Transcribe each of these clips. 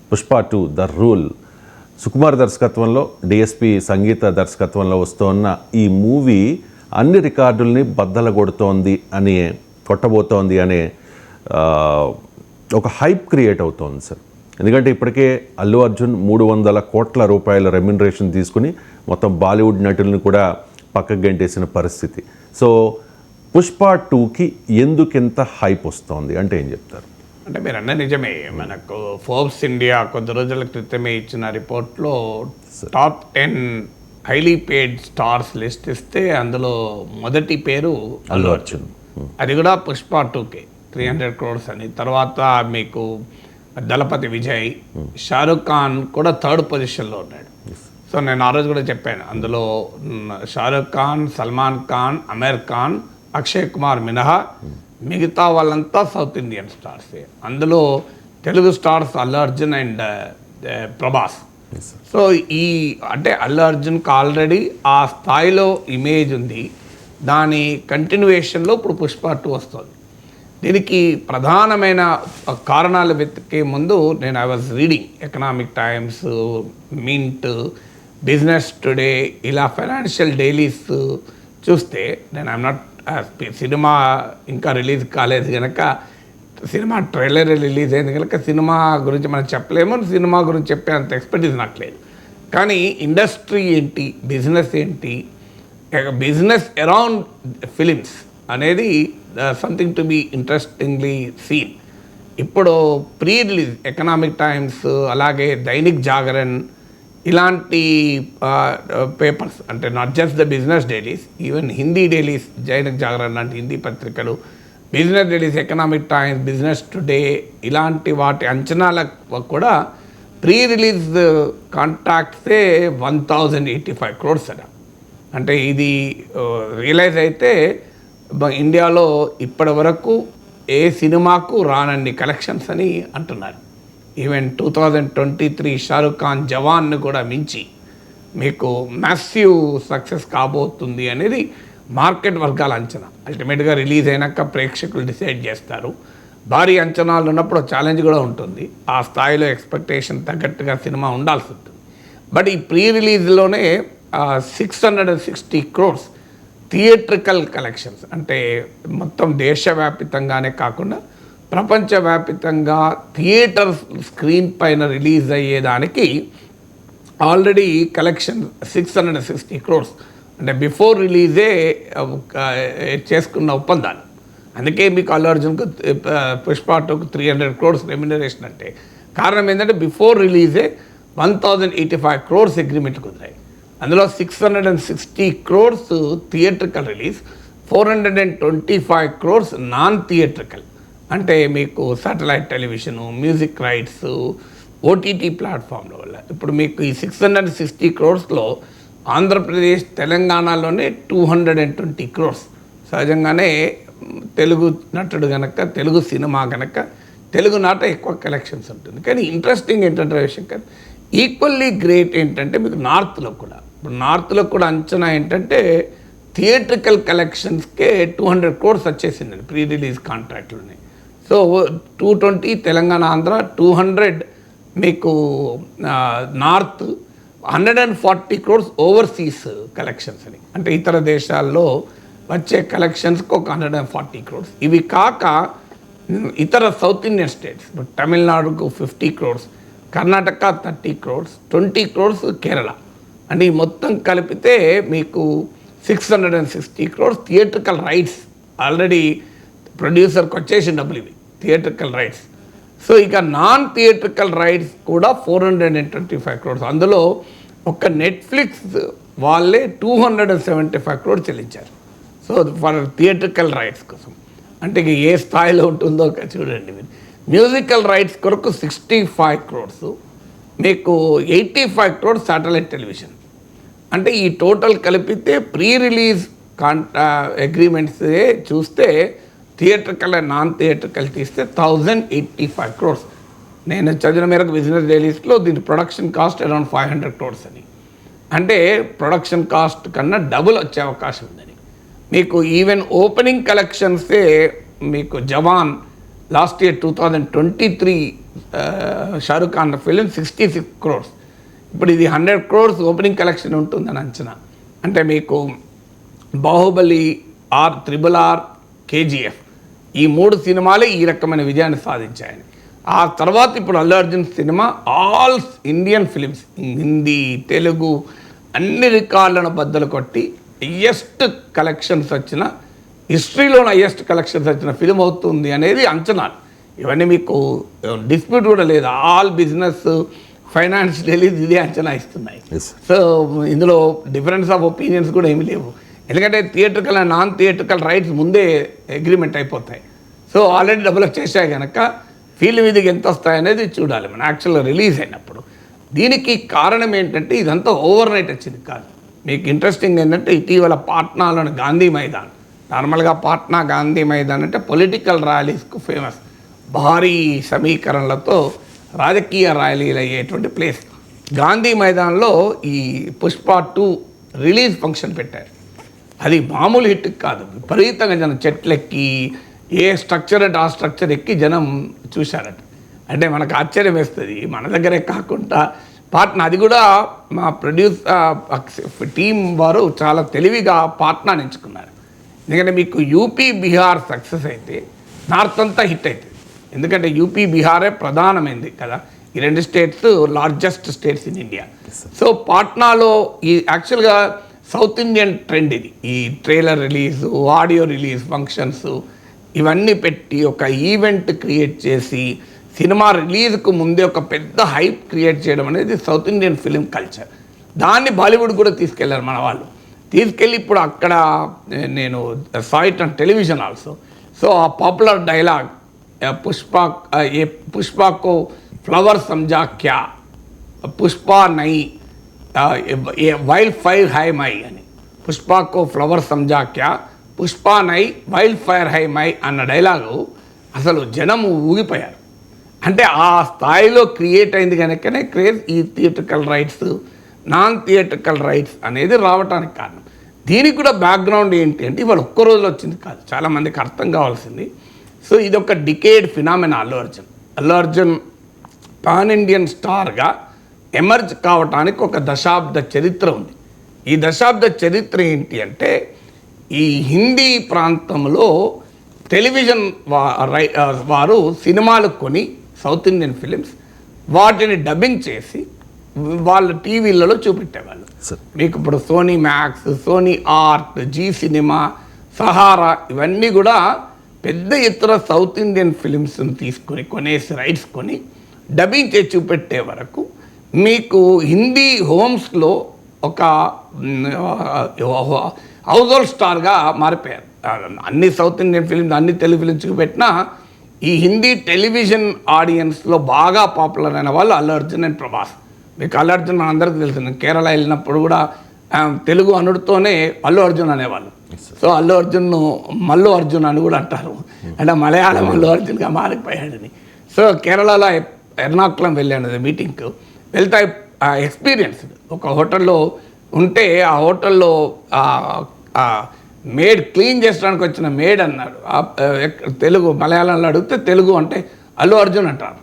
Pushpa 2 the rule Sukumar దర్శకత్వంలో DSP సంగీత దర్శకత్వంలో వస్తున్న ఈ మూవీ అన్ని రికార్డుల్ని కొట్టబోతోంది అనే ఒక హైప్ క్రియేట్ అవుతోంది సార్. ఎందుకంటే ఇప్పటికే అల్లు అర్జున్ 300 కోట్ల రూపాయల రెమ్యునరేషన్ తీసుకుని మొత్తం బాలీవుడ్ నటులను కూడా పక్కకు గంటేసిన పరిస్థితి. సో పుష్ప 2కి ఎందుకింత హైప్ వస్తోంది అంటే ఏం చెప్తారు? అంటే మీరు అన్న నిజమే. మనకు ఫోర్బ్స్ ఇండియా కొద్ది రోజుల క్రితమే ఇచ్చిన రిపోర్ట్లో టాప్ 10 హైలీ పేడ్ స్టార్స్ లిస్ట్ ఇస్తే అందులో మొదటి పేరు అల్లు అర్జున్. అది కూడా పుష్ప 2కే 300 crores అని. తర్వాత మీకు దళపతి విజయ్, షారుఖ్ ఖాన్ కూడా 3rd పొజిషన్లో ఉన్నాడు. సో నేను ఆ రోజు కూడా చెప్పాను, అందులో షారుఖ్ ఖాన్, సల్మాన్ ఖాన్, అమీర్ ఖాన్, అక్షయ్ కుమార్ మినహా మిగతా వాళ్ళంతా సౌత్ ఇండియన్ స్టార్సే. అందులో Telugu stars Allu Arjun and Prabhas. So అంటే అల్లు అర్జున్కి ఆల్రెడీ ఆ స్థాయిలో ఇమేజ్ ఉంది. దాని కంటిన్యూయేషన్లో ఇప్పుడు పుష్ప 2 వస్తుంది. దీనికి ప్రధానమైన కారణాలు వెతికే ముందు I was reading economic times, mint, business today, ఇలా ఫైనాన్షియల్ డైలీస్ చూస్తే ఐఎమ్ నాట్ సినిమా ఇంకా రిలీజ్ కాలేదు కనుక, సినిమా ట్రైలర్ రిలీజ్ అయింది కనుక సినిమా గురించి మనం చెప్పలేము, సినిమా గురించి చెప్పే అంత ఎక్స్పర్టీస్ నాకు లేదు. కానీ ఇండస్ట్రీ ఏంటి, బిజినెస్ ఏంటి, బిజినెస్ అరౌండ్ ఫిలిమ్స్ అనేది something to be interestingly seen. ఇప్పుడు ప్రీ రిలీజ్ ఎకనామిక్ టైమ్స్, అలాగే దైనిక్ జాగరణ్ ఇలాంటి పేపర్స్, అంటే not just the business dailies, even Hindi dailies, Dainik Jagran లాంటి హిందీ పత్రికలు, business dailies, Economic Times, Business Today ఇలాంటి వాటి అంచనాలకు కూడా ప్రీ రిలీజ్ కాంట్రాక్ట్సే 1085 crores అట. అంటే ఇది రియలైజ్ అయితే ఇండియాలో ఇప్పటి వరకు ఏ సినిమాకు రానన్ని కలెక్షన్స్ అని అంటున్నారు. ఈవెన్ 2023 షారుఖ్ ఖాన్ జవాన్ను కూడా మించి మీకు మ్యాసివ్ సక్సెస్ కాబోతుంది అనేది మార్కెట్ వర్గాల అంచనా. అల్టిమేట్గా రిలీజ్ అయినాక ప్రేక్షకులు డిసైడ్ చేస్తారు. భారీ అంచనాలు ఉన్నప్పుడు ఛాలెంజ్ కూడా ఉంటుంది. ఆ స్థాయిలో ఎక్స్పెక్టేషన్ తగ్గట్టుగా సినిమా ఉండాల్సి ఉంటుంది. బట్ ఈ ప్రీ రిలీజ్లోనే 660 crores థియేట్రికల్ కలెక్షన్స్, అంటే మొత్తం దేశవ్యాపితంగానే కాకుండా ప్రపంచవ్యాపితంగా థియేటర్ స్క్రీన్ పైన రిలీజ్ అయ్యేదానికి ఆల్రెడీ కలెక్షన్ 660 crores, అంటే బిఫోర్ రిలీజే చేసుకున్న ఒప్పందాలు. అందుకే మీకు అల్లు అర్జున్కు పుష్ప 2కు 300 crores రెమ్యునరేషన్. అంటే కారణం ఏంటంటే బిఫోర్ రిలీజే 1085 crores అగ్రిమెంట్ కుదిరాయి. అందులో 660 crores theatrical release, 425 crores non theatrical, అంటే మీకు satellite television, music rights, OTT ప్లాట్ఫామ్ల వల్ల. ఇప్పుడు మీకు ఈ 660 crores ఆంధ్రప్రదేశ్, తెలంగాణలోనే 220 crores. సహజంగానే తెలుగు నటుడు కనుక, తెలుగు సినిమా కనుక తెలుగు నాట ఎక్కువ కలెక్షన్స్ ఉంటుంది. కానీ ఇంట్రెస్టింగ్ ఏంటంటే రవిశంకర్, ఈక్వల్లీ గ్రేట్ ఏంటంటే మీకు నార్త్లో కూడా, ఇప్పుడు నార్త్లో కూడా అంచనా ఏంటంటే థియేట్రికల్ కలెక్షన్స్కే 200 crores వచ్చేసిందండి ప్రీ రిలీజ్ కాంట్రాక్ట్లోనే. సో 220 తెలంగాణ, ఆంధ్ర, 200 మీకు నార్త్, 140 crores ఓవర్సీస్ కలెక్షన్స్ అని. అంటే ఇతర దేశాల్లో వచ్చే కలెక్షన్స్కి ఒక 140 crores. ఇవి కాక ఇతర సౌత్ ఇండియన్ స్టేట్స్, ఇప్పుడు తమిళనాడుకు 50 crores, Karnataka 30 crores, 20 crores Kerala, అంటే ఈ మొత్తం కలిపితే మీకు 660 crores థియేట్రికల్ రైట్స్. ఆల్రెడీ ప్రొడ్యూసర్కి వచ్చేసి డబ్బులు ఇవి థియేట్రికల్ రైట్స్. సో ఇక నాన్ థియేట్రికల్ రైట్స్ కూడా 425 crores. అందులో ఒక నెట్ఫ్లిక్స్ వాళ్ళే 275 crores చెల్లించారు. సో ఫర్ థియేట్రికల్ రైట్స్ కోసం. అంటే ఇక ఏ స్థాయిలో ఉంటుందో చూడండి మీరు. మ్యూజికల్ రైట్స్ కొరకు 65 crores, మీకు 85 crores శాటిలైట్ టెలివిజన్. అంటే ఈ టోటల్ కలిపితే ప్రీ రిలీజ్ అగ్రిమెంట్సే చూస్తే థియేట్రికల్ అండ్ నాన్ థియేట్రికల్ తీస్తే 1085 crores. నేను చదివిన మేరకు బిజినెస్ డైలీస్లో దీని ప్రొడక్షన్ కాస్ట్ అరౌండ్ 500 crores అని. అంటే ప్రొడక్షన్ కాస్ట్ కన్నా డబుల్ వచ్చే అవకాశం ఉందని. మీకు ఈవెన్ ఓపెనింగ్ కలెక్షన్సే మీకు Jawan last year 2023 Shahrukh Khan film 66 crores. ఇప్పుడు ఇది 100 crores ఓపెనింగ్ కలెక్షన్ ఉంటుందని అంచనా. అంటే మీకు బాహుబలి, RRR, KGF ఈ 3 సినిమాలే ఈ రకమైన విజయాన్ని సాధించాయని. ఆ తర్వాత ఇప్పుడు Allu Arjun cinema all Indian films, Hindi, Telugu అన్ని రికార్డులను బద్దలు కొట్టి హయ్యెస్ట్ కలెక్షన్స్ వచ్చిన, హిస్టరీలోని హయ్యెస్ట్ కలెక్షన్స్ వచ్చిన ఫిలిం అవుతుంది అనేది అంచనాలు. ఇవన్నీ మీకు డిస్ప్యూట్ కూడా లేదు. ఆల్ బిజినెస్, ఫైనాన్స్ డైలీ ఇదే అంచనా ఇస్తున్నాయి. సో ఇందులో డిఫరెన్స్ ఆఫ్ ఒపీనియన్స్ కూడా ఏమీ లేవు. ఎందుకంటే theatrical and non theatrical rights ముందే అగ్రిమెంట్ అయిపోతాయి. సో ఆల్రెడీ డెవలప్ చేశాయి కనుక ఫీల్డ్ మీదకి ఎంత వస్తాయనేది చూడాలి మనం యాక్చువల్గా రిలీజ్ అయినప్పుడు. దీనికి కారణం ఏంటంటే ఇదంతా ఓవర్ నైట్ వచ్చింది కాదు. మీకు ఇంట్రెస్టింగ్ ఏంటంటే ఇటీవల పాట్నాలోని గాంధీ మైదాన్, నార్మల్గా పాట్నా గాంధీ మైదాన్ అంటే పొలిటికల్ ర్యాలీస్కు ఫేమస్, భారీ సమీకరణలతో రాజకీయ ర్యాలీలు అయ్యేటువంటి ప్లేస్. గాంధీ మైదాన్లో ఈ పుష్ప 2 రిలీజ్ ఫంక్షన్ పెట్టారు. అది మామూలు హిట్ కాదు, విపరీతంగా జనం చెట్లెక్కి ఏ స్ట్రక్చర్ అంటే ఆ స్ట్రక్చర్ ఎక్కి జనం చూశారట. అంటే మనకు ఆశ్చర్యం వేస్తుంది. మన దగ్గరే కాకుండా పాట్నా, అది కూడా మా టీం వారు చాలా తెలివిగా పాట్నాని ఎంచుకున్నారు. ఎందుకంటే మీకు యూపీ, బీహార్ సక్సెస్ అయితే నార్త్ అంతా హిట్ అవుతుంది. ఎందుకంటే యూపీ, బీహారే ప్రధానమైంది కదా, ఈ 2 states largest states in India. So పాట్నాలో ఈ యాక్చువల్గా సౌత్ ఇండియన్ ట్రెండ్ ఇది. ఈ trailer release, audio release functions ఇవన్నీ పెట్టి ఒక ఈవెంట్ క్రియేట్ చేసి సినిమా రిలీజ్కు ముందే ఒక పెద్ద హైప్ క్రియేట్ చేయడం అనేది సౌత్ ఇండియన్ ఫిలిం కల్చర్. దాన్ని బాలీవుడ్ కూడా తీసుకెళ్లారు మన వాళ్ళు. తీసుకెళ్ళి ఇప్పుడు అక్కడ నేను సాయిట్ ఆన్ టెలివిజన్ ఆల్సో. సో ఆ పాపులర్ డైలాగ్ పుష్పకు ఫ్లవర్ సమझा क्या, పుష్ప నై వైల్డ్ ఫైర్ హై మై అని, పుష్పకు ఫ్లవర్ సమझा क्या, పుష్ప నై వైల్డ్ ఫైర్ హై మై అన్న డైలాగు అసలు జనము ఊగిపోయారు. అంటే ఆ స్థాయిలో క్రియేట్ అయింది కనుకనే క్రేజ్ ఈ theatrical rights, non theatrical rights అనేది రావడానికి కారణం. దీనికి కూడా బ్యాక్గ్రౌండ్ ఏంటి అంటే ఇవాళ ఒక్క రోజులో వచ్చింది కాదు, చాలామందికి అర్థం కావాల్సింది. సో ఇది ఒక decade phenomena. Allu Arjun pan Indian స్టార్గా ఎమర్జ్ కావటానికి ఒక దశాబ్ద చరిత్ర ఉంది. ఈ దశాబ్ద చరిత్ర ఏంటి అంటే ఈ హిందీ ప్రాంతంలో టెలివిజన్ వారు సినిమాలు కొని సౌత్ ఇండియన్ ఫిలిమ్స్ వాటిని డబ్బింగ్ చేసి వాళ్ళ టీవీలలో చూపెట్టేవాళ్ళు. మీకు ఇప్పుడు సోనీ మ్యాక్స్, సోనీ ఆర్ట్, జీ సినిమా, సహారా ఇవన్నీ కూడా పెద్ద ఎత్తున సౌత్ ఇండియన్ ఫిలిమ్స్ని తీసుకొని కొనేసి రైట్స్ కొని డబ్బింగ్ చేసి చూపెట్టే వరకు మీకు హిందీ హోమ్స్లో ఒక హౌస్ హోల్డ్ స్టార్గా మారిపోయారు. అన్ని సౌత్ ఇండియన్ ఫిలిమ్స్, అన్ని తెలుగు ఫిలిమ్స్ చూపెట్టినా ఈ హిందీ టెలివిజన్ ఆడియన్స్లో బాగా పాపులర్ అయిన వాళ్ళు అల్లు అర్జున్ అండ్ ప్రభాస్. మీకు అల్లు అర్జున్ మనందరికీ తెలుసు, కేరళ వెళ్ళినప్పుడు కూడా తెలుగు అనుడితోనే అల్లు అర్జున్ అనేవాళ్ళు. సో అల్లు అర్జున్ను మల్లు అర్జున్ అని కూడా అంటారు, అంటే మలయాళం అల్లు అర్జున్గా మారిపోయాడని. సో కేరళలో ఎర్నాకుళం వెళ్ళాను మీటింగ్కు. వెళ్తే ఎక్స్పీరియన్స్ ఒక హోటల్లో ఉంటే ఆ హోటల్లో మేడ్ క్లీన్ చేసడానికి వచ్చిన మేడ్ అన్నాడు. తెలుగు మలయాళంలో అడిగితే తెలుగు అంటే అల్లు అర్జున్ అంటారు.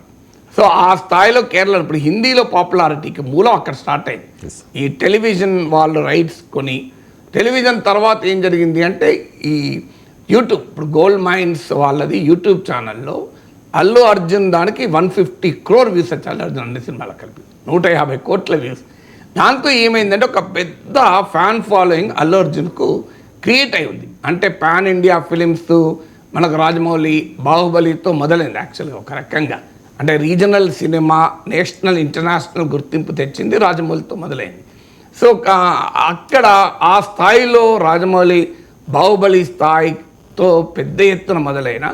సో ఆ స్థాయిలో కేరళ ఇప్పుడు హిందీలో పాపులారిటీకి మూలం అక్కడ స్టార్ట్ అయింది. ఈ టెలివిజన్ వాళ్ళు రైట్స్ కొని, టెలివిజన్ తర్వాత ఏం జరిగింది అంటే ఈ యూట్యూబ్, ఇప్పుడు గోల్డ్ మైన్స్ వాళ్ళది యూట్యూబ్ ఛానల్లో అల్లు అర్జున్ దానికి 150 crore వ్యూస్ వచ్చాయి. అల్లు అర్జున్ అన్ని సినిమాలకు కలిపి 150 కోట్ల వ్యూస్. దాంతో ఏమైందంటే ఒక పెద్ద ఫ్యాన్ ఫాలోయింగ్ అల్లు అర్జున్కు క్రియేట్ అయి ఉంది. అంటే పాన్ ఇండియా ఫిలిమ్స్ మనకు రాజమౌళి, బాహుబలితో మొదలైంది యాక్చువల్గా ఒక రకంగా. అంటే రీజనల్ సినిమా నేషనల్, ఇంటర్నేషనల్ గుర్తింపు తెచ్చింది రాజమౌళితో మొదలైంది. సో అక్కడ ఆ స్థాయిలో రాజమౌళి, బాహుబలి స్థాయితో పెద్ద ఎత్తున మొదలైన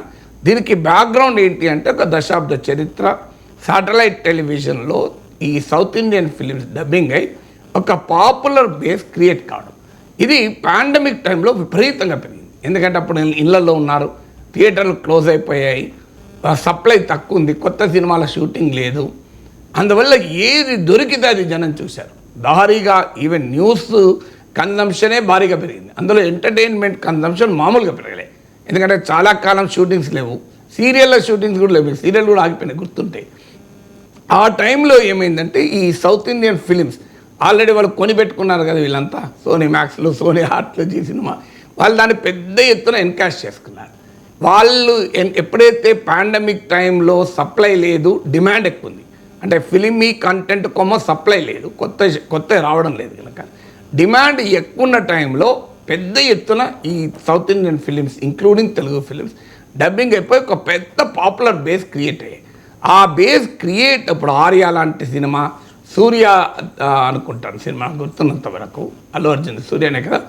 దీనికి బ్యాక్గ్రౌండ్ ఏంటి అంటే ఒక దశాబ్ద చరిత్ర. శాటిలైట్ టెలివిజన్లో ఈ సౌత్ ఇండియన్ ఫిలిమ్స్ డబ్బింగ్ అయి ఒక పాపులర్ బేస్ క్రియేట్ కావడం. ఇది పాండమిక్ టైంలో విపరీతంగా పెరిగింది. ఎందుకంటే అప్పుడు ఇళ్లలో ఉన్నారు, థియేటర్లు క్లోజ్ అయిపోయాయి, సప్లై తక్కువ ఉంది, కొత్త సినిమాల షూటింగ్ లేదు. అందువల్ల ఏది దొరికితే అది జనం చూశారు. భారీగా ఈవెన్ న్యూస్ కన్జంప్షనే భారీగా పెరిగింది. అందులో ఎంటర్టైన్మెంట్ కన్జంప్షన్ మామూలుగా పెరగలేదు. ఎందుకంటే చాలా కాలం షూటింగ్స్ లేవు, సీరియల్ల షూటింగ్స్ కూడా లేవు. సీరియల్ కూడా ఆగిపోయినాయి గుర్తుంటాయి. ఆ టైంలో ఏమైందంటే ఈ సౌత్ ఇండియన్ ఫిలిమ్స్ ఆల్రెడీ వాళ్ళు కొనిపెట్టుకున్నారు కదా వీళ్ళంతా, సోనీ మ్యాక్స్లో, సోనీ హార్ట్లో, జీ సినిమా, వాళ్ళు దాన్ని పెద్ద ఎత్తున ఎన్కాష్ చేసుకున్నారు. వాళ్ళు ఎప్పుడైతే పాండమిక్ టైంలో సప్లై లేదు, డిమాండ్ ఎక్కువ ఉంది, అంటే ఫిలిమీ కంటెంట్ సప్లై లేదు, కొత్త రావడం లేదు కనుక డిమాండ్ ఎక్కువ ఉన్న టైంలో పెద్ద ఎత్తున ఈ south Indian films including Telugu films dubbing అయిపోయి ఒక పెద్ద పాపులర్ బేస్ క్రియేట్ అయ్యాయి. ఆ బేస్ క్రియేట్ ఇప్పుడు ఆర్య లాంటి సినిమా, సూర్య అనుకుంటాను సినిమా గుర్తున్నంత వరకు, అల్లు అర్జున్ సూర్యనే కదా.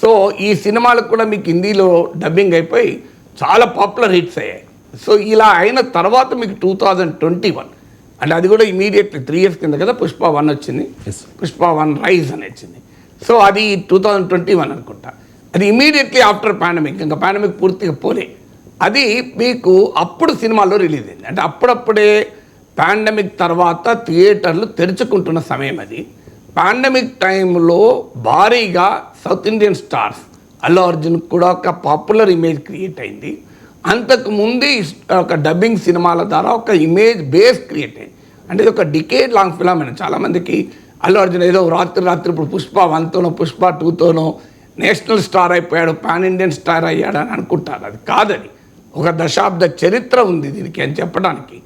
సో ఈ సినిమాలకు కూడా మీకు హిందీలో డబ్బింగ్ అయిపోయి చాలా పాపులర్ హిట్స్ అయ్యాయి. సో ఇలా అయిన తర్వాత మీకు 2021 అంటే అది కూడా ఇమీడియట్లీ 3 years కింద కదా పుష్ప 1 వచ్చింది, పుష్ప 1 రైజ్ అని వచ్చింది. సో అది 2021 అనుకుంటా, అది ఇమీడియట్లీ ఆఫ్టర్ పాండమిక్, ఇంకా పాండమిక్ పూర్తిగా పోలే, అది మీకు అప్పుడు సినిమాలో రిలీజ్ అయింది. అంటే అప్పుడప్పుడే పాండమిక్ తర్వాత థియేటర్లు తెరుచుకుంటున్న సమయం అది. పాండమిక్ టైంలో భారీగా south Indian stars, Allu Arjun కూడా ఒక పాపులర్ ఇమేజ్ క్రియేట్ అయింది. అంతకు ముందే ఒక డబ్బింగ్ సినిమాల ద్వారా ఒక ఇమేజ్ బేస్ క్రియేట్ అయింది. అంటే ఇది ఒక డికేడ్ లాంగ్ ఫిల్మ్ అయినా చాలామందికి అల్లు అర్జున్ ఏదో రాత్రి ఇప్పుడు పుష్ప 1తోనో పుష్ప 2తోనో నేషనల్ స్టార్ అయిపోయాడు, పాన్ ఇండియన్ స్టార్ అయ్యాడు అని అనుకుంటారు. అది కాదని, ఒక దశాబ్ద చరిత్ర ఉంది దీనికి అని చెప్పడానికి.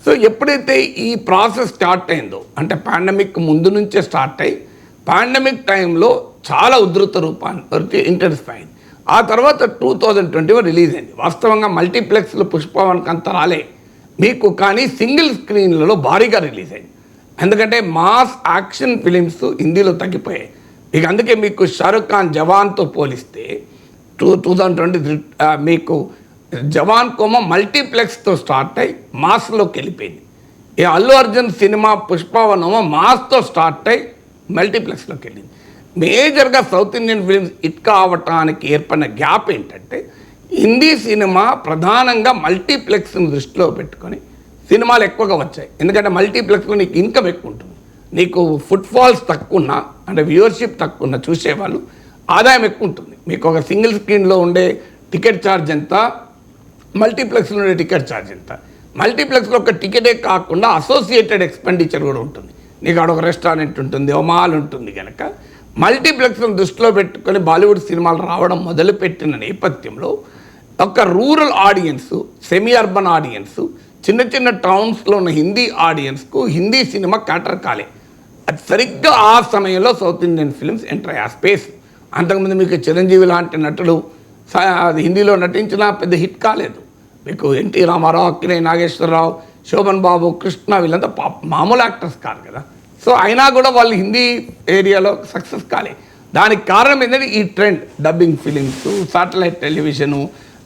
సో ఎప్పుడైతే ఈ ప్రాసెస్ స్టార్ట్ అయిందో, అంటే పాండమిక్ ముందు నుంచే స్టార్ట్ అయ్యి పాండమిక్ టైంలో చాలా ఉధృత రూపాన్ని ఇంటెన్సిఫై అయింది. ఆ తర్వాత 2021 రిలీజ్ అయింది. వాస్తవంగా మల్టీప్లెక్స్లో పుష్ప 1 అంత రాలే మీకు, కానీ సింగిల్ స్క్రీన్లలో భారీగా రిలీజ్ అయింది. ఎందుకంటే మాస్ యాక్షన్ ఫిలిమ్స్ హిందీలో తగ్గిపోయాయి. ఇక అందుకే మీకు షారుఖ్ ఖాన్ జవాన్తో పోలిస్తే 2023 మీకు జవాన్ మల్టీప్లెక్స్తో స్టార్ట్ అయ్యి మాస్లోకి వెళ్ళిపోయింది. ఈ అల్లు అర్జున్ సినిమా పుష్ప 1 మాస్తో స్టార్ట్ అయ్యి మల్టీప్లెక్స్లోకి వెళ్ళింది. మేజర్గా సౌత్ ఇండియన్ ఫిలిమ్స్ హిట్ కావటానికి ఏర్పడిన గ్యాప్ ఏంటంటే, హిందీ సినిమా ప్రధానంగా మల్టీప్లెక్స్ని దృష్టిలో పెట్టుకొని సినిమాలు ఎక్కువగా వచ్చాయి. ఎందుకంటే మల్టీప్లెక్స్లో నీకు ఇన్కమ్ ఎక్కువ ఉంటుంది, నీకు ఫుట్ఫాల్స్ తక్కువ ఉన్నా, అంటే వ్యూవర్షిప్ తక్కువ ఉన్నా చూసేవాళ్ళు ఆదాయం ఎక్కువ ఉంటుంది. మీకు ఒక సింగిల్ స్క్రీన్లో ఉండే టికెట్ ఛార్జ్ ఎంత, మల్టీప్లెక్స్లో ఉండే టికెట్ ఛార్జ్ ఎంత. మల్టీప్లెక్స్లో ఒక టికెటే కాకుండా అసోసియేటెడ్ ఎక్స్పెండిచర్ కూడా ఉంటుంది. నీకు ఆడ ఒక రెస్టారెంట్ ఉంటుంది, ఒక మాల్ ఉంటుంది. కనుక మల్టీప్లెక్స్ను దృష్టిలో పెట్టుకొని బాలీవుడ్ సినిమాలు రావడం మొదలుపెట్టిన నేపథ్యంలో ఒక rural audience, semi urban audience, చిన్న చిన్న టౌన్స్లో ఉన్న హిందీ ఆడియన్స్కు హిందీ సినిమా క్యాటర్ కాలే. అది సరిగ్గా ఆ సమయంలో సౌత్ ఇండియన్ ఫిల్మ్స్ ఎంటర్ అయ్యే ఆ స్పేస్. అంతకుముందు మీకు చిరంజీవి లాంటి నటులు హిందీలో నటించినా పెద్ద హిట్ కాలేదు. మీకు ఎన్టీ రామారావు, అక్కినేని నాగేశ్వరరావు, శోభన్ బాబు, కృష్ణ, వీళ్ళంతా మామూలు యాక్టర్స్ కాదు కదా. సో అయినా కూడా వాళ్ళు హిందీ ఏరియాలో సక్సెస్ కాలే. దానికి కారణం ఏంటంటే ఈ trend, dubbing films, satellite television,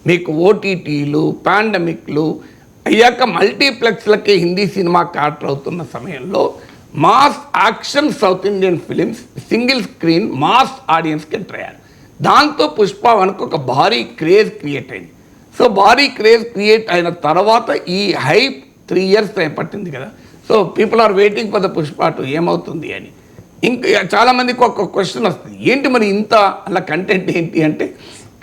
మీకు ఓటీటీలు, పాండమిక్లు అయ్యాక మల్టీప్లెక్స్లకి హిందీ సినిమా క్యాటర్ అవుతున్న సమయంలో mass action South Indian films single screen mass ఆడియన్స్కి ఎంటర్ అయ్యారు. దాంతో పుష్ప 1కు ఒక భారీ క్రేజ్ క్రియేట్ అయింది. సో భారీ క్రేజ్ క్రియేట్ అయిన తర్వాత ఈ హైప్ 3 years పట్టింది కదా. So people are waiting for the Pushpa 2 ఏమవుతుంది అని. ఇంకా చాలామందికి ఒక క్వశ్చన్ వస్తుంది, ఏంటి మరి ఇంత అలా కంటెంట్ ఏంటి అంటే,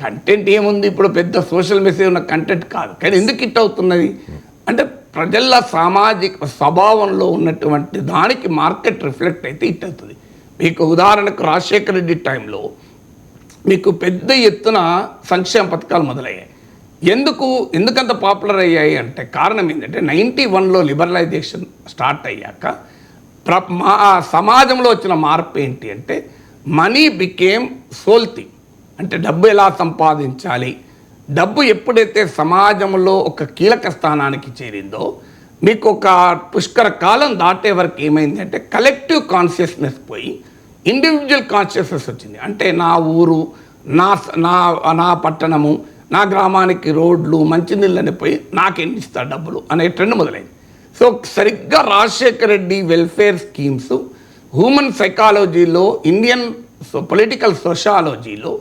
కంటెంట్ ఏముంది, ఇప్పుడు పెద్ద సోషల్ మెసేజ్ ఉన్న కంటెంట్ కాదు, కానీ ఎందుకు హిట్ అవుతున్నది అంటే ప్రజల సామాజిక స్వభావంలో ఉన్నటువంటి దానికి మార్కెట్ రిఫ్లెక్ట్ అయితే హిట్ అవుతుంది. మీకు ఉదాహరణకు రాజశేఖర రెడ్డి టైంలో మీకు పెద్ద ఎత్తున సంక్షేమ పథకాలు మొదలయ్యాయి. ఎందుకంత పాపులర్ అయ్యాయి అంటే కారణం ఏంటంటే 91లో లిబరలైజేషన్ స్టార్ట్ అయ్యాక సమాజంలో వచ్చిన మార్పు ఏంటి అంటే, మనీ బికేమ్ సోల్ థింగ్. అంటే డబ్బు ఎలా సంపాదించాలి, డబ్బు ఎప్పుడైతే సమాజంలో ఒక కీలక స్థానానికి చేరిందో, మీకు ఒక పుష్కర కాలం దాటే వరకు ఏమైంది అంటే కలెక్టివ్ కాన్షియస్నెస్ పోయి ఇండివిజువల్ కాన్షియస్నెస్ వచ్చింది. అంటే నా ఊరు, నా పట్టణము, నా గ్రామానికి రోడ్లు, మంచినీళ్ళని పోయి నాకెన్ని ఇస్తారు డబ్బులు అనే ట్రెండ్ మొదలైంది. సో సరిగ్గా Rajasekhara Reddy welfare schemes human సైకాలజీలో, ఇండియన్ పొలిటికల్ సోషాలజీలో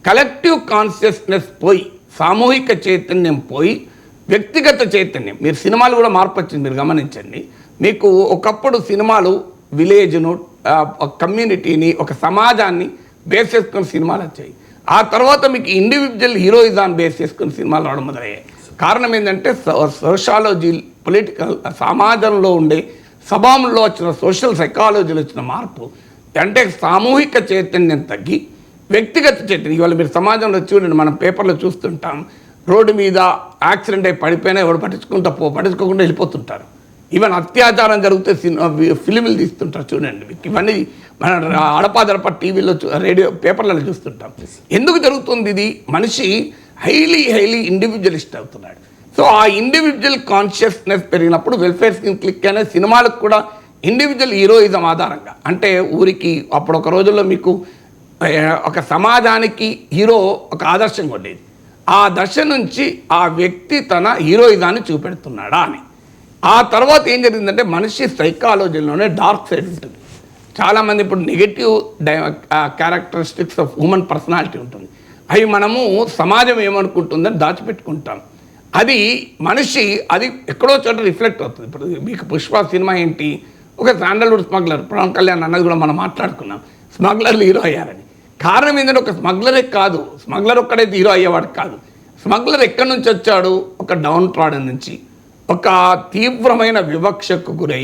కలెక్టివ్ కాన్షియస్నెస్ పోయి, సామూహిక చైతన్యం పోయి వ్యక్తిగత చైతన్యం, మీరు సినిమాలు కూడా మార్పు వచ్చింది, మీరు గమనించండి. మీకు ఒకప్పుడు సినిమాలు విలేజ్ను, కమ్యూనిటీని, ఒక సమాజాన్ని బేస్ చేసుకుని సినిమాలు వచ్చాయి. ఆ తర్వాత మీకు ఇండివిజువల్ హీరోయిజాన్ని బేస్ చేసుకుని సినిమాలు రావడం మొదలయ్యాయి. కారణం ఏంటంటే సోషాలజీ, పొలిటికల్ సమాజంలో ఉండే స్వభావంలో వచ్చిన సోషల్ సైకాలజీలో వచ్చిన మార్పు అంటే సామూహిక చైతన్యం తగ్గి వ్యక్తిగత చైతన్యం. ఇవాళ మీరు సమాజంలో చూడండి, మనం పేపర్లో చూస్తుంటాం, రోడ్డు మీద యాక్సిడెంట్ అయి పడిపోయినా ఎవరు పట్టించుకోకుండా వెళ్ళిపోతుంటారు. ఈవెన్ అత్యాచారం జరిగితే ఫిలింలు తీస్తుంటారు చూడండి. ఇవన్నీ మన అడపాదడప టీవీలో రేడియో పేపర్లలో చూస్తుంటాం. ఎందుకు జరుగుతుంది ఇది? మనిషి హైలీ ఇండివిజువలిస్ట్ అవుతున్నాడు. సో ఆ ఇండివిజువల్ కాన్షియస్నెస్ పెరిగినప్పుడు వెల్ఫేర్ స్కీమ్ క్లిక్ అనే సినిమాలకు కూడా ఇండివిజువల్ హీరోయిజం ఆధారంగా, అంటే ఊరికి అప్పుడు ఒక రోజుల్లో మీకు ఒక సమాజానికి హీరో ఒక ఆదర్శంగా ఉండేది. ఆ దశ నుంచి ఆ వ్యక్తి తన హీరోయిజాన్ని చూపెడుతున్నాడా అని. ఆ తర్వాత ఏం జరిగిందంటే మనిషి సైకాలజీలోనే డార్క్ సైడ్ ఉంటుంది. చాలామంది ఇప్పుడు negative characteristics of human personality ఉంటుంది. అవి మనము సమాజం ఏమనుకుంటుందని దాచిపెట్టుకుంటాం. అది మనిషి అది ఎక్కడో చోట రిఫ్లెక్ట్ అవుతుంది. ఇప్పుడు మీకు పుష్ప సినిమా ఏంటి, ఒక శాండల్వుడ్ స్మగ్లర్, పవన్ కళ్యాణ్ అన్నది కూడా మనం మాట్లాడుకున్నాం, స్మగ్లర్లు హీరో అయ్యారని. కారణం ఏంటంటే ఒక స్మగ్లరే కాదు, స్మగ్లర్ ఒక్కడైతే హీరో అయ్యేవాడు కాదు. స్మగ్లర్ ఎక్కడి నుంచి వచ్చాడు? ఒక డౌన్ ట్రాడన్ నుంచి, ఒక తీవ్రమైన వివక్షకు గురై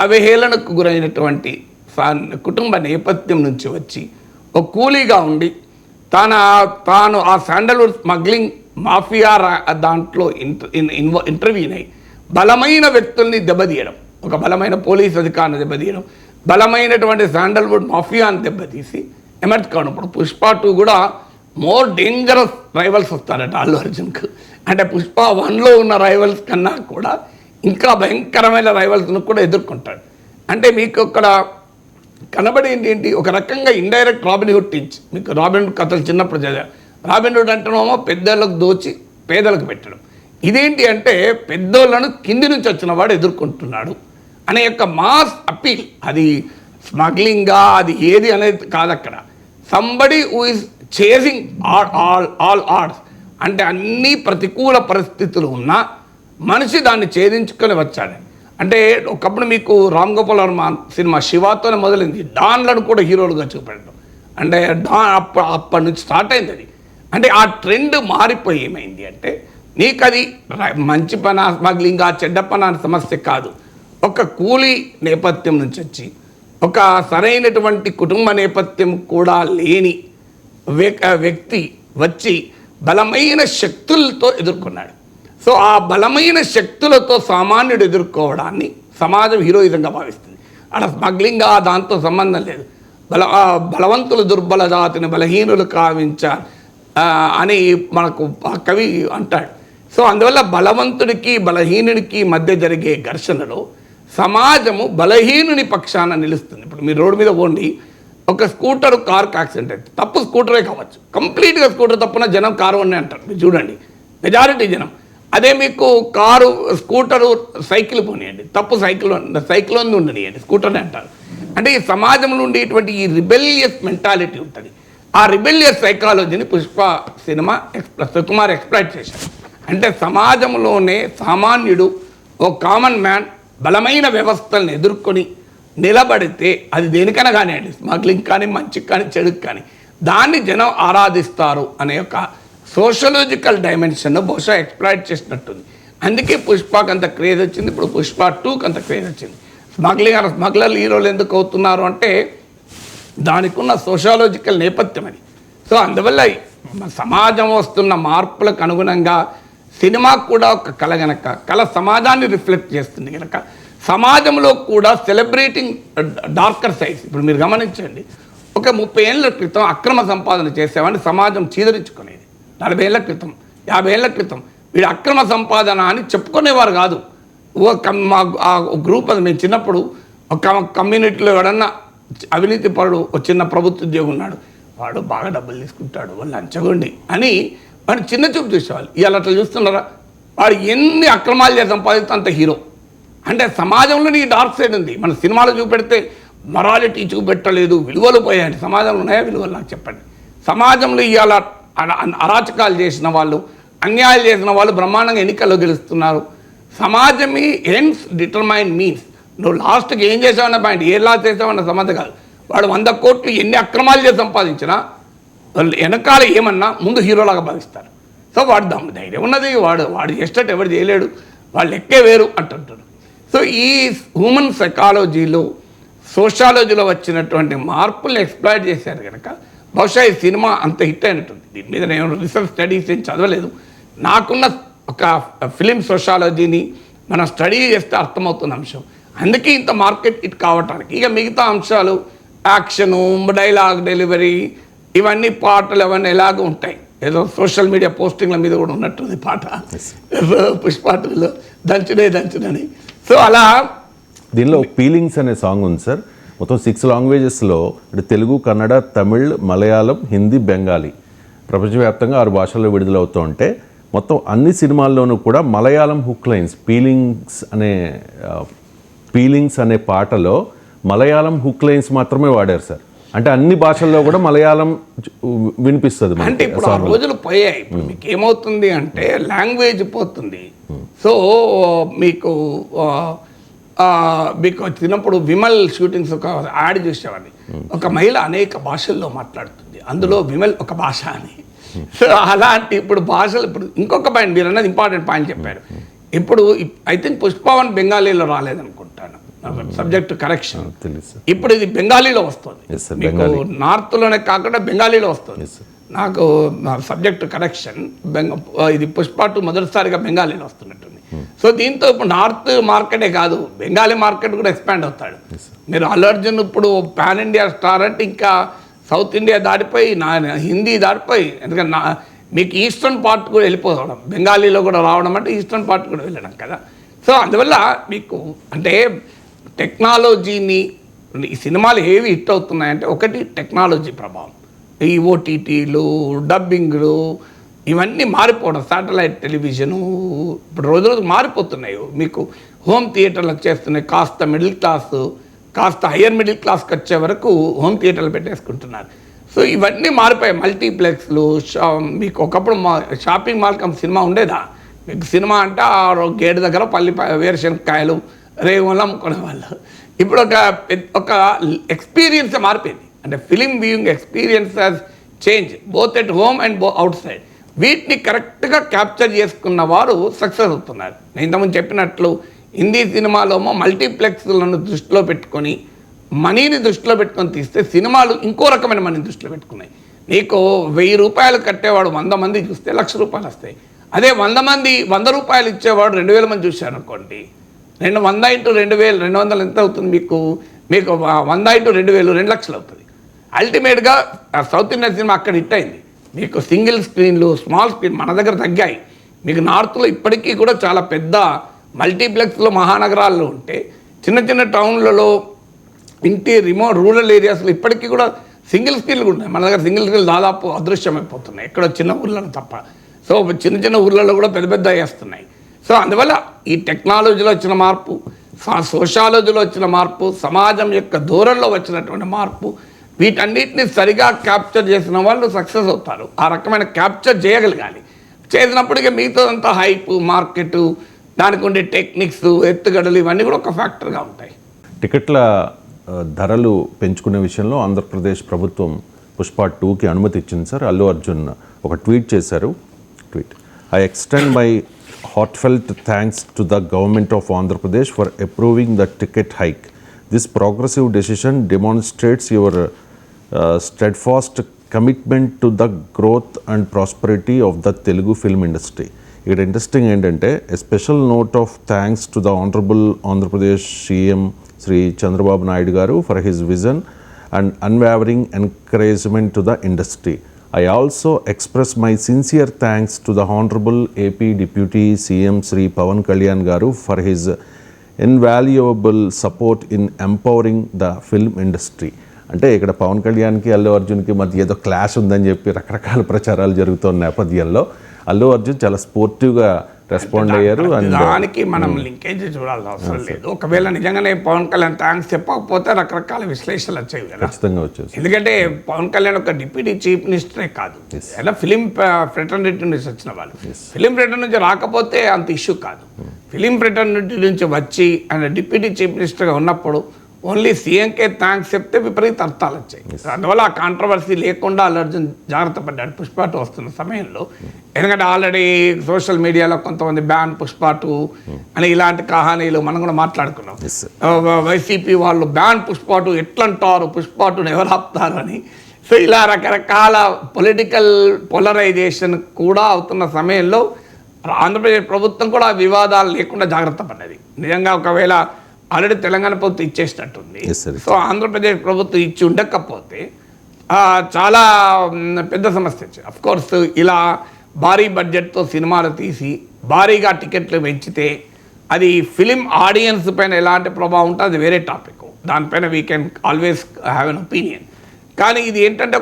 అవహేళనకు గురైనటువంటి కుటుంబ నేపథ్యం నుంచి వచ్చి ఒక కూలీగా ఉండి తాను ఆ శాండల్వుడ్ స్మగ్లింగ్ మాఫియా దాంట్లో ఇంటర్వ్యూన్ అయి బలమైన వ్యక్తుల్ని దెబ్బతీయడం, ఒక బలమైన పోలీస్ అధికారిని దెబ్బతీయడం, బలమైనటువంటి శాండల్వుడ్ మాఫియాని దెబ్బతీసి ఎమర్జ్ కావడం. ఇప్పుడు పుష్ప 2 కూడా మోర్ డేంజరస్ రైవల్స్ వస్తారట అల్లు అర్జున్కు. అంటే పుష్ప 1లో ఉన్న రైవల్స్ కన్నా కూడా ఇంకా భయంకరమైన రైవల్స్ను కూడా ఎదుర్కొంటాడు. అంటే మీకు ఇక్కడ కనబడేది ఏంటి? ఒక రకంగా ఇండైరెక్ట్ రాబిన్హుడ్ టీచ్. మీకు రాబిన్హుడ్ కథలు చిన్నప్పుడు చదివారు. రాబిన్హుడ్ అంటేనేమో పెద్దలకు దోచి పేదలకు పెట్టడం. ఇదేంటి అంటే పెద్దోళ్ళను కింది నుంచి వచ్చిన వాడు ఎదుర్కొంటున్నాడు అనే యొక్క మాస్ అపీల్. అది స్మగ్లింగ్గా అది ఏది అనేది కాదు అక్కడ. Somebody who is chasing all ఆర్డ్స్, అంటే అన్ని ప్రతికూల పరిస్థితులు ఉన్నా మనిషి దాన్ని ఛేదించుకొని వచ్చాడు. అంటే ఒకప్పుడు మీకు రామ్ గోపాల్ వర్మ సినిమా శివాతోనే మొదలైంది, డాన్లను కూడా హీరోలుగా చూపెట్టడం. అంటే అప్పటి నుంచి స్టార్ట్ అయింది అది. అంటే ఆ ట్రెండ్ మారిపోయి ఏమైంది అంటే నీకు అది మంచి పని స్మగ్లింగ్ చెడ్డ పని అనే సమస్య కాదు. ఒక కూలీ నేపథ్యం నుంచి వచ్చి ఒక సరైనటువంటి కుటుంబ నేపథ్యం కూడా లేని వ్యక్తి వచ్చి బలమైన శక్తులతో ఎదుర్కొన్నాడు. సో ఆ బలమైన శక్తులతో సామాన్యుడు ఎదుర్కోవడాన్ని సమాజం హీరోయిజంగా భావిస్తుంది. అక్కడ స్మగ్లింగ్గా దాంతో సంబంధం లేదు. బలవంతులు దుర్బల జాతిని బలహీనులు కావించారు అని మనకు కవి అంటాడు. సో అందువల్ల బలవంతుడికి బలహీనుడికి మధ్య జరిగే ఘర్షణలో సమాజము బలహీనుని పక్షాన నిలుస్తుంది. ఇప్పుడు మీరు రోడ్డు మీద పోండి, ఒక స్కూటర్ కారుకి యాక్సిడెంట్ అయితే తప్పు స్కూటరే కావచ్చు, కంప్లీట్గా స్కూటర్ తప్పున జనం కారు అని అంటారు. మీరు చూడండి మెజారిటీ జనం. అదే మీకు కారు స్కూటరు సైకిల్ పోనీయండి, తప్పు సైకిల్ ఉండనియండి, స్కూటర్ని అంటారు. అంటే ఈ సమాజంలో ఉండేటువంటి ఈ రిబెలియస్ మెంటాలిటీ ఉంటుంది. ఆ రిబెలియస్ సైకాలజీని పుష్ప సినిమా సుకుమార్ ఎక్స్ప్లాయిట్ చేశారు. అంటే సమాజంలోనే సామాన్యుడు ఓ కామన్ మ్యాన్ బలమైన వ్యవస్థలను ఎదుర్కొని నిలబడితే అది దేనికైనా కానివ్వండి, స్మగ్లింగ్ కానీ మంచికి కానీ చెడుకు కానీ, దాన్ని జనం ఆరాధిస్తారు అనే ఒక సోషలాజికల్ డైమెన్షన్ బహుశా ఎక్స్ప్లాయిట్ చేసినట్టుంది. అందుకే పుష్పకి అంత క్రేజ్ వచ్చింది. ఇప్పుడు పుష్ప 2కి అంత క్రేజ్ వచ్చింది. స్మగ్లర్లు హీరోలు ఎందుకు అవుతున్నారు అంటే దానికి ఉన్న సోషాలజికల్ నేపథ్యం అది. సో అందువల్ల సమాజం వస్తున్న మార్పులకు అనుగుణంగా సినిమా కూడా ఒక కళ గనక, కళ సమాజాన్ని రిఫ్లెక్ట్ చేస్తుంది కనుక సమాజంలో కూడా సెలబ్రేటింగ్ డార్కర్ సైడ్స్. ఇప్పుడు మీరు గమనించండి, ఒక 30 ఏళ్ళ క్రితం అక్రమ సంపాదన చేసేవాడిని సమాజం చీదరించుకునేది. 40 ఏళ్ళ క్రితం 50 ఏళ్ళ క్రితం వీడు అక్రమ సంపాదన అని చెప్పుకునేవారు కాదు. మా గ్రూప్ అది మేము చిన్నప్పుడు ఒక కమ్యూనిటీలో ఎవడన్నా అవినీతి పరుడు చిన్న ప్రభుత్వ ఉద్యోగం ఉన్నాడు, వాడు బాగా డబ్బులు తీసుకుంటాడు, వాళ్ళు లంచగొండి అని వాడు చిన్న చూపు చూసేవాళ్ళు. ఇవాళ అట్లా చూస్తున్నారా? వాడు ఎన్ని అక్రమాలు చేసి సంపాదిస్తే అంత హీరో. అంటే సమాజంలో నీ డార్క్ సైడ్ ఉంది. మన సినిమాలు చూపెడితే మొరాలిటీ చూపెట్టలేదు, విలువలు పోయాయండి. సమాజంలో ఉన్నాయా విలువలు? నాకు చెప్పండి. సమాజంలో ఇవాళ అరాచకాలు చేసిన వాళ్ళు, అన్యాయాలు చేసిన వాళ్ళు బ్రహ్మాండంగా ఎన్నికల్లో గెలుస్తున్నారు. సమాజమే ఎండ్స్ డిటర్మైన్ మీన్స్. నువ్వు లాస్ట్కి ఏం చేసావన్న పాయింట్, ఏ లా చేసావన్న సంబంధం కాదు. వాడు 100 కోట్లు ఎన్ని అక్రమాలు చేసి సంపాదించినా వాళ్ళు వెనకాల ఏమన్నా ముందు హీరోలాగా భావిస్తారు. సో వాడు ధైర్యం ఉన్నది, వాడు చేసేటట్టు ఎవరు చేయలేడు, వాళ్ళు ఎక్కే వేరు అంటుంటాడు. సో సో ఈ హ్యూమన్ సైకాలజీలో సోషాలజీలో వచ్చినటువంటి మార్పుల్ని ఎక్స్ప్లాయిట్ చేశారు కనుక బహుశా ఈ సినిమా అంత హిట్ అయినట్టుంది. దీని మీద నేను రీసెర్చ్ స్టడీస్ ఏం చదవలేదు. నాకున్న ఒక ఫిలిం సోషాలజీని మనం స్టడీ చేస్తే అర్థమవుతున్న అంశం. అందుకే ఇంత మార్కెట్ హిట్ కావటానికి. ఇక మిగతా అంశాలు యాక్షను, డైలాగ్ డెలివరీ, ఇవన్నీ పాటలు అవన్నీ ఎలాగో ఉంటాయి. ఏదో సోషల్ మీడియా పోస్టింగ్ల మీద కూడా ఉన్నట్టుంది పాట పుష్పాటలో దంచునని. సో అలా దీనిలో ఫీలింగ్స్ అనే సాంగ్ ఉంది సార్. మొత్తం 6 లాంగ్వేజెస్లో అంటే తెలుగు, కన్నడ, తమిళ్, మలయాళం, హిందీ, బెంగాలీ ప్రపంచవ్యాప్తంగా 6 భాషల్లో విడుదలవుతూ ఉంటే మొత్తం అన్ని సినిమాల్లోనూ కూడా మలయాళం హుక్ లైన్స్ ఫీలింగ్స్ అనే పాటలో మలయాళం హుక్ లైన్స్ మాత్రమే వాడారు సార్. అంటే అన్ని భాషల్లో కూడా మలయాళం వినిపిస్తుంది. అంటే ఇప్పుడు ఆ రోజులు పోయాయి. ఇప్పుడు మీకు ఏమవుతుంది అంటే లాంగ్వేజ్ పోతుంది. సో మీకు వచ్చినప్పుడు విమల్ షూటింగ్స్ ఒక యాడ్ చూసేవాడిని. ఒక మహిళ అనేక భాషల్లో మాట్లాడుతుంది, అందులో విమల్ ఒక భాష అని. సో అలాంటి ఇప్పుడు భాషలు ఇప్పుడు ఇంకొక పాయింట్ మీరు అన్నది ఇంపార్టెంట్ పాయింట్ చెప్పారు. ఇప్పుడు ఐ థింక్ పుష్పవన్ బెంగాలీలో రాలేదనుకుంటాను, సబ్జెక్ట్ కరెక్షన్. ఇప్పుడు ఇది బెంగాలీలో వస్తుంది, మీకు నార్త్లోనే కాకుండా బెంగాలీలో వస్తుంది. నాకు సబ్జెక్ట్ కరెక్షన్ ఇది పుష్ప 2 మొదటిసారిగా బెంగాలీలో వస్తున్నట్టుంది. సో దీంతో ఇప్పుడు నార్త్ మార్కెటే కాదు, బెంగాలీ మార్కెట్ కూడా ఎక్స్పాండ్ అవుతాడు. మీరు అల్లు అర్జున్ ఇప్పుడు పాన్ ఇండియా స్టార్ అంటే ఇంకా సౌత్ ఇండియా దాటిపోయి హిందీ దాటిపోయి, ఎందుకంటే మీకు ఈస్టర్న్ పార్ట్ కూడా వెళ్ళిపోవడం, బెంగాలీలో కూడా రావడం అంటే ఈస్టర్న్ పార్ట్ కూడా వెళ్ళడం కదా. సో అందువల్ల మీకు అంటే టెక్నాలజీని ఈ సినిమాలు ఏవి హిట్ అవుతున్నాయంటే ఒకటి టెక్నాలజీ ప్రభావం, ఈ ఓటీటీలు, డబ్బింగ్లు, ఇవన్నీ మారిపోవడం, శాటిలైట్ టెలివిజను ఇప్పుడు రోజు రోజు మారిపోతున్నాయి. మీకు హోమ్ థియేటర్లు వచ్చేస్తున్నాయి, కాస్త మిడిల్ క్లాస్ కాస్త హయ్యర్ మిడిల్ క్లాస్కి వచ్చే వరకు హోమ్ థియేటర్లు పెట్టేసుకుంటున్నారు. సో ఇవన్నీ మారిపోయాయి. మల్టీప్లెక్స్లు, మీకు ఒకప్పుడు షాపింగ్ మాల్ కమ్ సినిమా ఉండేదా? మీకు సినిమా అంటే ఆ గేట్ దగ్గర వేరుశనక్కాయలు రేగులు అమ్ముకునే వాళ్ళు. ఇప్పుడు ఒక ఎక్స్పీరియన్స్ మారిపోయింది. అంటే film viewing experience has change both at home and out side. వీటిని కరెక్ట్గా క్యాప్చర్ చేసుకున్న వారు సక్సెస్ అవుతున్నారు. నేను ఇంతకుముందు చెప్పినట్లు హిందీ సినిమాలో మల్టీప్లెక్స్లను దృష్టిలో పెట్టుకొని మనీని దృష్టిలో పెట్టుకొని తీస్తే సినిమాలు ఇంకో రకమైన మనీని దృష్టిలో పెట్టుకున్నాయి. నీకు 1000 రూపాయలు కట్టేవాడు 100 మంది చూస్తే 1,00,000 రూపాయలు వస్తాయి. అదే 100 మంది 100 రూపాయలు ఇచ్చేవాడు 2,000 మంది చూశారు అనుకోండి, 100 × 2,000 200 ఎంత అవుతుంది? మీకు 100 × 2,000 2,00,000 అవుతుంది. అల్టిమేట్గా సౌత్ ఇండియన్ సినిమా అక్కడ హిట్ అయింది. మీకు సింగిల్ స్క్రీన్లు, స్మాల్ స్క్రీన్ మన దగ్గర తగ్గాయి. మీకు నార్త్లో ఇప్పటికీ కూడా చాలా పెద్ద మల్టీప్లెక్స్లో మహానగరాల్లో ఉంటే చిన్న చిన్న టౌన్లలో రూరల్ ఏరియాస్లో ఇప్పటికీ కూడా సింగిల్ స్క్రీన్లు ఉన్నాయి. మన దగ్గర సింగిల్ స్క్రీన్లు దాదాపు అదృశ్యమైపోతున్నాయి, ఎక్కడ చిన్న ఊర్లలో తప్ప. సో చిన్న చిన్న ఊర్లలో కూడా పెద్ద పెద్ద వేస్తున్నాయి. సో అందువల్ల ఈ టెక్నాలజీలో వచ్చిన మార్పు, సోషాలజీలో వచ్చిన మార్పు, సమాజం యొక్క ధోరణిలో వచ్చినటువంటి మార్పు, వీటన్నిటిని సరిగా క్యాప్చర్ చేసిన వాళ్ళు సక్సెస్ అవుతారు. ఆ రకమైన క్యాప్చర్ చేయగలగాలి. చేసినప్పటికీ మిగతాదంతా హైప్, మార్కెట్, దానికి ఉండే టెక్నిక్స్, ఎత్తుగడలు ఇవన్నీ కూడా ఒక ఫ్యాక్టర్గా ఉంటాయి. టికెట్ల ధరలు పెంచుకునే విషయంలో ఆంధ్రప్రదేశ్ ప్రభుత్వం పుష్ప 2కి అనుమతి ఇచ్చింది సార్. అల్లు అర్జున్ ఒక ట్వీట్ చేశారు. I extend my heartfelt thanks to the government of Andhra Pradesh for approving the ticket hike. This progressive decision demonstrates your steadfast commitment to the growth and prosperity of the Telugu film industry. It interesting ఏంటంటే a special note of thanks to the Honorable Andhra Pradesh CM Sri Chandrababu Naidu garu for his vision and unwavering encouragement to the industry. I also express my sincere thanks to the Honorable AP Deputy CM Sri Pawan Kalyan garu for his invaluable support in empowering the film industry. అంటే ఇక్కడ పవన్ కళ్యాణ్కి అల్లు అర్జున్కి మధ్య ఏదో clash ఉందని చెప్పి రకరకాల ప్రచారాలు జరుగుతున్న నేపథ్యంలో అల్లు అర్జున్ చాలా స్పోర్టివ్గా రెస్పాండ్ అయ్యారు. దానికి మనం లింకేజ్ చూడాల్సిన అవసరం లేదు. ఒకవేళ నిజంగానే పవన్ కళ్యాణ్ థ్యాంక్స్ చెప్పకపోతే రకరకాల విశ్లేషణలు వచ్చేవి కదా, ఖచ్చితంగా వచ్చేది. ఎందుకంటే పవన్ కళ్యాణ్ ఒక డిప్యూటీ చీఫ్ మినిస్టరే కాదు, ఎలా ఫిలిం ఫ్రెటర్నిటీ నుంచి వచ్చిన వాళ్ళు. ఫిలిం ఫ్రెటర్ నుంచి రాకపోతే అంత ఇష్యూ కాదు. ఫిలిం ఫ్రెటర్నిటీ నుంచి వచ్చి ఆయన డిప్యూటీ చీఫ్ మినిస్టర్గా ఉన్నప్పుడు ఓన్లీ సీఎంకే థ్యాంక్స్ చెప్తే విపరీత అర్థాలు వచ్చాయి. అందువల్ల ఆ కాంట్రవర్సీ లేకుండా అల్లు అర్జున్ జాగ్రత్త పడ్డాడు పుష్ప 2 వస్తున్న సమయంలో. ఎందుకంటే ఆల్రెడీ సోషల్ మీడియాలో కొంతమంది బ్యాన్ పుష్ప 2 అని ఇలాంటి కహానీలు మనం కూడా మాట్లాడుకున్నాం. వైసీపీ వాళ్ళు బ్యాన్ పుష్ప 2 ఎట్లంటారు, పుష్ప 2ని ఎవరు ఆపుతారు అని. సో ఇలా రకరకాల పొలిటికల్ పోలరైజేషన్ కూడా అవుతున్న సమయంలో ఆంధ్రప్రదేశ్ ప్రభుత్వం కూడా వివాదాలు లేకుండా జాగ్రత్త పడ్డది. నిజంగా ఒకవేళ ఆల్రెడీ తెలంగాణ ప్రభుత్వం ఇచ్చేసినట్టుంది. సో ఆంధ్రప్రదేశ్ ప్రభుత్వం ఇచ్చి ఉండకపోతే చాలా పెద్ద సమస్య వచ్చింది. అఫ్కోర్స్ ఇలా భారీ బడ్జెట్తో సినిమాలు తీసి భారీగా టికెట్లు పెంచితే అది ఫిలిం ఆడియన్స్ పైన ఎలాంటి ప్రభావం ఉంటుంది అది వేరే టాపిక్. దానిపైన we can always have an opinion. కానీ ఇది ఏంటంటే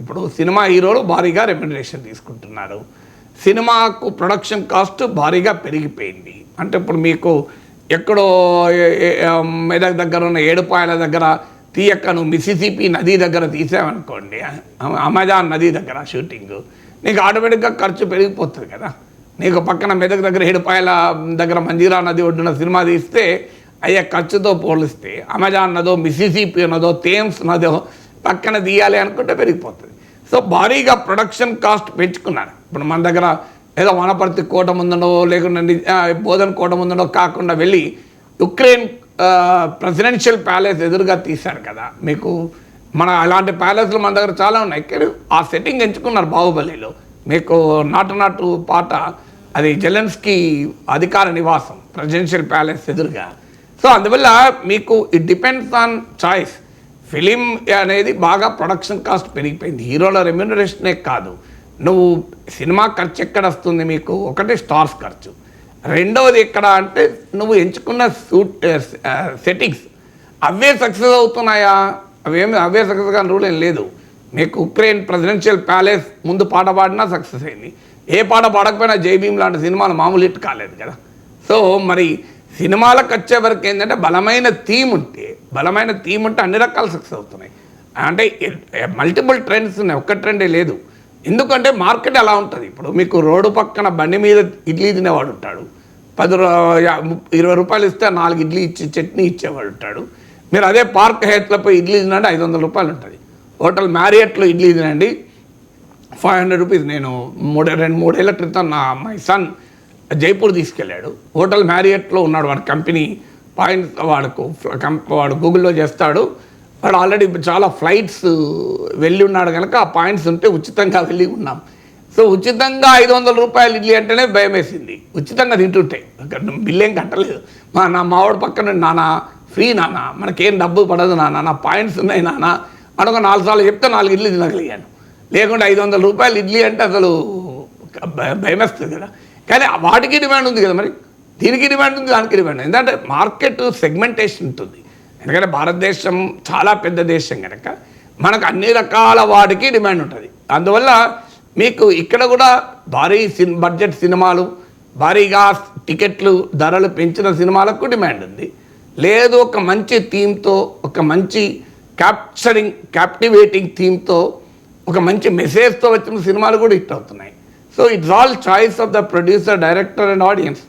ఇప్పుడు సినిమా హీరోలు భారీగా రెమ్యునరేషన్ తీసుకుంటున్నారు. సినిమాకు ప్రొడక్షన్ కాస్ట్ భారీగా పెరిగిపోయింది. అంటే ఇప్పుడు మీకు ఎక్కడో మెదక్ దగ్గర ఉన్న ఏడుపాయల దగ్గర తీయక్క నువ్వు మిసిసిపి నది దగ్గర తీసావనుకోండి, అమెజాన్ నది దగ్గర షూటింగ్, నీకు ఆటోమేటిక్గా ఖర్చు పెరిగిపోతుంది కదా. నీకు పక్కన మెదక్ దగ్గర ఏడుపాయల దగ్గర మంజీరా నది ఒడ్డున సినిమా తీస్తే అయ్యే ఖర్చుతో పోలిస్తే అమెజాన్ నదో మిసిసిపి నదో థేమ్స్ నదో పక్కన తీయాలి అనుకుంటే పెరిగిపోతుంది. సో భారీగా ప్రొడక్షన్ కాస్ట్ పెంచుకున్నారు. ఇప్పుడు మన దగ్గర ఏదో వనపర్తి కోట ముందునో లేకుండా బోధన్ కోట ముందునో కాకుండా వెళ్ళి యుక్రెయిన్ ప్రెసిడెన్షియల్ ప్యాలెస్ ఎదురుగా తీశారు కదా. మీకు అలాంటి ప్యాలెస్లు మన దగ్గర చాలా ఉన్నాయి. ఆ సెట్టింగ్ ఎంచుకున్నారు బాహుబలిలో. మీకు నాటు పాట అది జెలెన్స్కీ అధికార నివాసం ప్రెసిడెన్షియల్ ప్యాలెస్ ఎదురుగా. సో అందువల్ల మీకు it depends on choice. Film అనేది బాగా ప్రొడక్షన్ కాస్ట్ పెరిగిపోయింది. హీరోల రెమ్యూనరేషనే కాదు, నువ్వు సినిమా ఖర్చు ఎక్కడ వస్తుంది మీకు? ఒకటి స్టార్స్ ఖర్చు, రెండవది ఎక్కడ అంటే నువ్వు ఎంచుకున్న సెట్టింగ్స్ అవే సక్సెస్ అవుతున్నాయా? అవే సక్సెస్ కానీ రూల్ ఏం లేదు. మీకు ఉక్రెయిన్ ప్రెసిడెన్షియల్ ప్యాలెస్ ముందు పాట పాడినా సక్సెస్ అయింది. ఏ పాట పాడకపోయినా జై భీమ్ లాంటి సినిమాలు మామూలు హిట్ కాలేదు కదా. సో మరి సినిమాలకు వచ్చే వరకు ఏంటంటే బలమైన థీమ్ ఉంటే అన్ని రకాల సక్సెస్ అవుతున్నాయి. అంటే మల్టిపుల్ ట్రెండ్స్ ఉన్నాయి, ఒక్క ట్రెండే లేదు. ఎందుకంటే మార్కెట్ అలా ఉంటుంది. ఇప్పుడు మీకు రోడ్డు పక్కన బండి మీద ఇడ్లీ తినేవాడు ఉంటాడు, 20 రూపాయలు ఇస్తే 4 ఇడ్లీ ఇచ్చి చట్నీ ఇచ్చేవాడు ఉంటాడు. మీరు అదే పార్క్ హెత్లో పోయి ఇడ్లీ తినండి 500 రూపాయలు ఉంటుంది. హోటల్ మ్యారియట్లో ఇడ్లీ తినండి 500 రూపీస్. నేను 2-3 ఏళ్ల క్రితం మై సన్ జైపూర్ తీసుకెళ్ళాడు. హోటల్ మ్యారియట్లో ఉన్నాడు, వాడి కంపెనీ పాయింట్స్ వాడు గూగుల్లో చేస్తాడు. వాడు ఆల్రెడీ చాలా ఫ్లైట్స్ వెళ్ళి ఉన్నాడు కనుక ఆ పాయింట్స్ ఉంటే ఉచితంగా వెళ్ళి ఉన్నాం. సో ఉచితంగా 500 రూపాయలు ఇడ్లీ అంటేనే భయం వేసింది. ఉచితంగా తింటుంటే బిల్లు ఏం కట్టలేదు. నా మావాడు పక్కన నాన్న ఫ్రీ నాన్న, మనకేం డబ్బు పడదు నాన్న, నా పాయింట్స్ ఉన్నాయి నాన్న అని ఒక 4 సార్లు చెప్తే 4 ఇడ్లీ తినగలిగాను. లేకుంటే 500 రూపాయలు ఇడ్లీ అంటే అసలు భయం వేస్తుంది కదా. కానీ వాటికి డిమాండ్ ఉంది కదా, మరి దీనికి డిమాండ్ ఉంది, దానికి డిమాండ్ ఉంది. ఎందుకంటే మార్కెట్ సెగ్మెంటేషన్ ఉంటుంది. ఎందుకంటే భారతదేశం చాలా పెద్ద దేశం కనుక మనకు అన్ని రకాల వాటికి డిమాండ్ ఉంటుంది. అందువల్ల మీకు ఇక్కడ కూడా భారీ బడ్జెట్ సినిమాలు, భారీగా టికెట్లు ధరలు పెంచిన సినిమాలకు డిమాండ్ ఉంది. లేదు ఒక మంచి థీమ్తో, ఒక మంచి క్యాప్టివేటింగ్ థీమ్తో, ఒక మంచి మెసేజ్తో వచ్చిన సినిమాలు కూడా హిట్ అవుతున్నాయి. So it's all choice of the producer, director and audience.